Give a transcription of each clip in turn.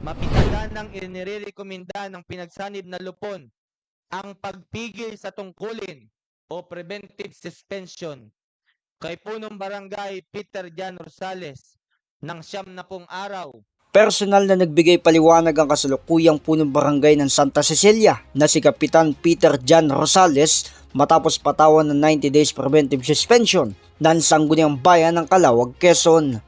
Mapitala ng inirekomenda ng pinagsanib na lupon ang pagpigil sa tungkulin o preventive suspension kay punong barangay Peter Jan Rosales ng 70 araw. Personal na nagbigay paliwanag ang kasalukuyang punong barangay ng Santa Cecilia na si Kapitan Peter Jan Rosales matapos patawan ng 90 days preventive suspension ng Sangguniang Bayan ng Calauag, Quezon.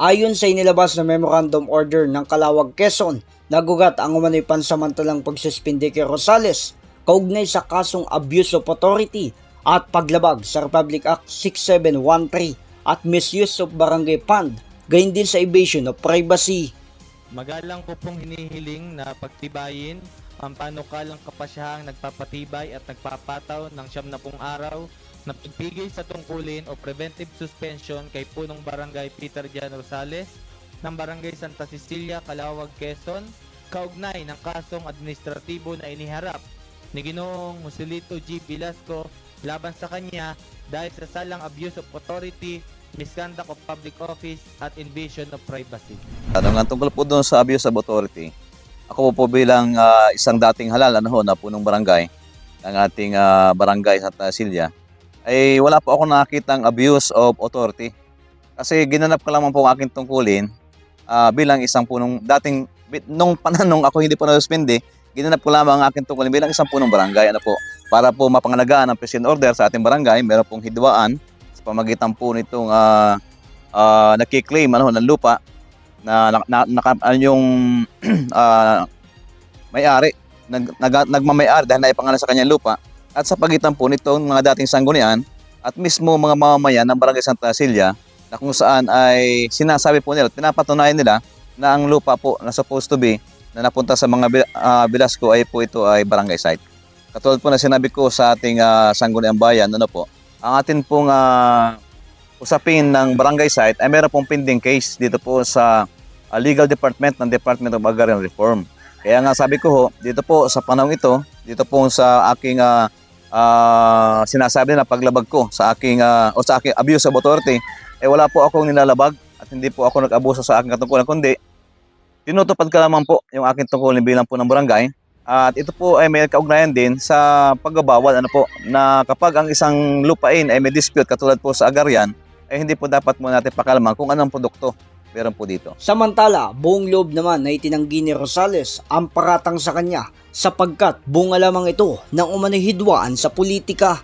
Ayon sa inilabas na Memorandum Order ng Calauag, Quezon, nagugat ang umano'y pansamantalang pagsuspindi kay Rosales kaugnay sa kasong abuse of authority at paglabag sa Republic Act 6713 at misuse of barangay fund, gayon din sa evasion of privacy. Magalang ko pong hinihiling na pagtibayin ang panukalang kapasyahang nagpapatibay at nagpapataw ng 70 araw na pagpigil sa tungkulin o preventive suspension kay punong barangay Peter Jan Rosales ng barangay Santa Cecilia, Calauag, Quezon, kaugnay ng kasong administratibo na iniharap ni Ginoong Joselito G. Velasco laban sa kanya dahil sa salang abuse of authority, misconduct of public office at invasion of privacy. Nga tungkol po doon sa abuse of authority, ako po bilang isang dating halal na punong barangay ng ating barangay Santa Cecilia, ay wala po ako nakakitang abuse of authority. Kasi ginanap ko lamang po ang aking tungkulin bilang isang punong dating, nung pananong ako hindi po na-suspende, ginanap ko lamang ang aking tungkulin bilang isang punong barangay para po mapangalagaan ang president order sa ating barangay. Meron pong hidwaan sa pamagitan po nitong nakiklaim ng lupa na yung may-ari, nagmamay-ari dahil naipangalan sa kanyang lupa. At sa pagitan po nitong mga dating sanggunian at mismo mga mamamayan ng barangay Santa Cecilia na kung saan ay sinasabi po nila at pinapatunayan nila na ang lupa po na supposed to be na napunta sa mga Velasco ay po ito ay barangay site. Katulad po na sinabi ko sa ating sangguniang bayan, ang atin pong usapin ng barangay site ay meron pong pending case dito po sa legal department ng Department of Agrarian Reform. Kaya nga sabi ko dito po sa panahon ito, dito po sa aking sinasabi na paglabag ko sa aking abuse of authority, wala po akong nilalabag at hindi po ako nag-abuso sa aking katungkulan, kundi tinutupad ka lamang po yung aking tungkulin bilang po ng barangay. At ito po ay may kaugnayan din sa pagbabawal na kapag ang isang lupain ay may dispute katulad po sa Agarian, ay hindi po dapat mo natin pakalaman kung anong produkto meron po dito. Samantala, buong loob naman na itinanggi ni Rosales ang paratang sa kanya sapagkat bunga lamang ito ng umano'y hidwaan sa politika.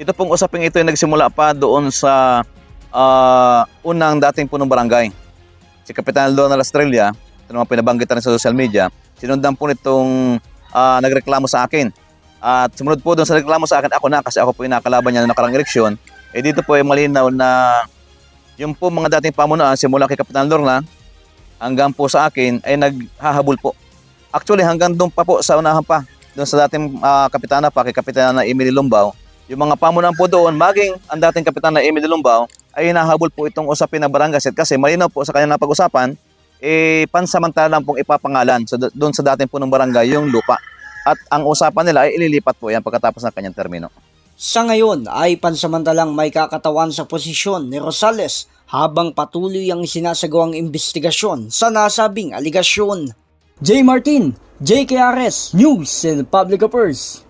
Ito pong usaping ito ay nagsimula pa doon sa unang dating punong barangay. Si Kapitan Donald Estrella, ito naman pinabanggit rin sa social media, sinundan po nitong nagreklamo sa akin. At sumunod po doon sa reklamo sa akin, kasi ako po yung nakalaban niya na nakarang eleksyon. Dito po ay malinaw na yung po mga dating pamunuan simula kay Kapitan Lorna hanggang po sa akin ay naghahabol po. Actually hanggang doon pa po sa unahan pa, doon sa dating kapitana pa kay Kapitana Emily Lumbaw, yung mga pamunuan po doon, maging ang dating Kapitana Emily Lumbaw ay hinahabol po itong usapin ng barangay set kasi malinaw po sa kanyang napag-usapan, pansamantala lang pong ipapangalan doon sa dating punong barangay yung lupa. At ang usapan nila ay ililipat po yan pagkatapos ng kanyang termino. Sa ngayon ay pansamantalang may kakatawan sa posisyon ni Rosales habang patuloy ang sinasagawang investigasyon sa nasabing aligasyon. J. Martin, JKRS News and Public Affairs.